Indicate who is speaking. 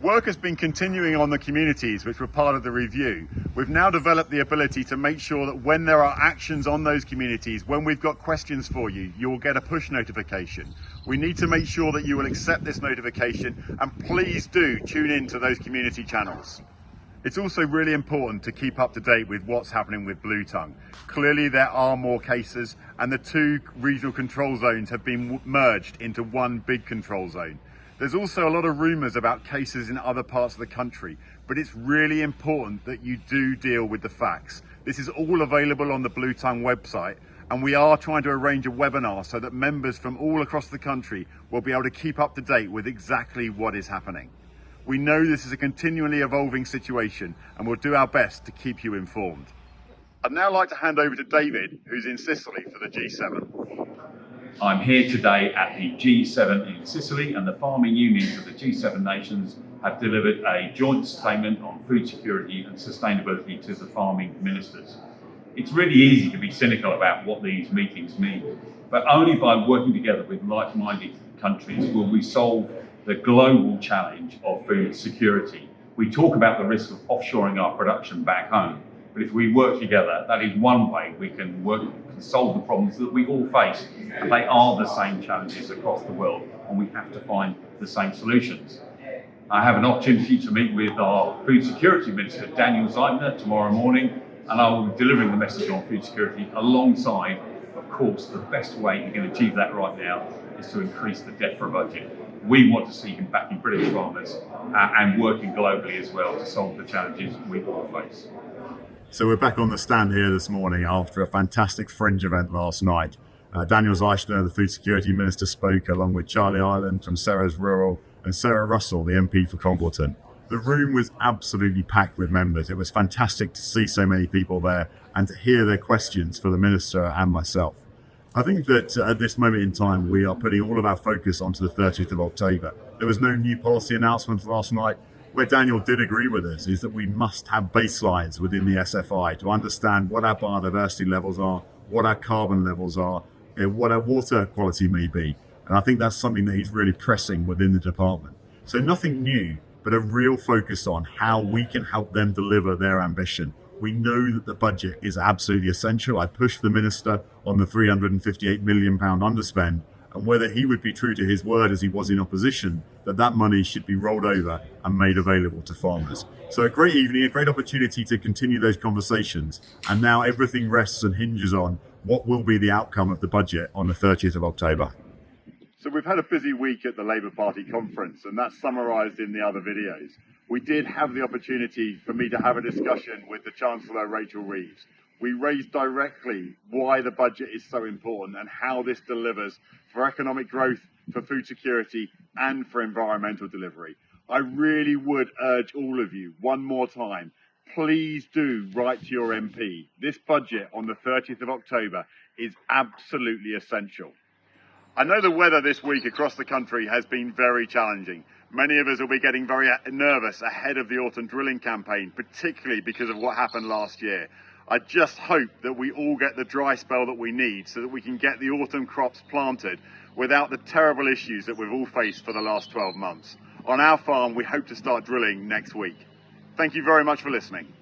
Speaker 1: Work has been continuing on the communities which were part of the review. We've now developed the ability to make sure that when there are actions on those communities, when we've got questions for you, you will get a push notification. We need to make sure that you will accept this notification, and please do tune in to those community channels. It's also really important to keep up to date with what's happening with Bluetongue. Clearly there are more cases, and the two regional control zones have been merged into one big control zone. There's also a lot of rumours about cases in other parts of the country, but it's really important that you do deal with the facts. This is all available on the Bluetongue website, and we are trying to arrange a webinar so that members from all across the country will be able to keep up to date with exactly what is happening. We know this is a continually evolving situation, and we'll do our best to keep you informed. I'd now like to hand over to David, who's in Sicily for the G7.
Speaker 2: I'm here today at the G7 in Sicily, and the farming unions of the G7 nations have delivered a joint statement on food security and sustainability to the farming ministers. It's really easy to be cynical about what these meetings mean, but only by working together with like-minded countries will we solve the global challenge of food security. We talk about the risk of offshoring our production back home, but if we work together, that is one way we can solve the problems that we all face. And they are the same challenges across the world, and we have to find the same solutions. I have an opportunity to meet with our Food Security Minister, Daniel Zeichner, tomorrow morning, and I will be delivering the message on food security alongside, of course, the best way you can achieve that right now is to increase the Defra budget. We want to see him backing British farmers and working globally as well to solve the challenges we all face.
Speaker 1: So we're back on the stand here this morning after a fantastic fringe event last night. Daniel Zeichner, the Food Security Minister, spoke along with Charlie Ireland from Ceres Rural and Sarah Russell, the MP for Congleton. The room was absolutely packed with members. It was fantastic to see so many people there and to hear their questions for the Minister and myself. I think that at this moment in time, we are putting all of our focus onto the 30th of October. There was no new policy announcements last night. Where Daniel did agree with us is that we must have baselines within the SFI to understand what our biodiversity levels are, what our carbon levels are, what our water quality may be. And I think that's something that he's really pressing within the department. So nothing new, but a real focus on how we can help them deliver their ambition. We know that the budget is absolutely essential. I pushed the Minister on the £358 million underspend, and whether he would be true to his word as he was in opposition, that money should be rolled over and made available to farmers. So a great evening, a great opportunity to continue those conversations. And now everything rests and hinges on what will be the outcome of the budget on the 30th of October. So we've had a busy week at the Labour Party conference, and that's summarised in the other videos. We did have the opportunity for me to have a discussion with the Chancellor, Rachel Reeves. We raised directly why the budget is so important and how this delivers for economic growth, for food security and for environmental delivery. I really would urge all of you, one more time, please do write to your MP. This budget on the 30th of October is absolutely essential. I know the weather this week across the country has been very challenging. Many of us will be getting very nervous ahead of the autumn drilling campaign, particularly because of what happened last year. I just hope that we all get the dry spell that we need so that we can get the autumn crops planted without the terrible issues that we've all faced for the last 12 months. On our farm, we hope to start drilling next week. Thank you very much for listening.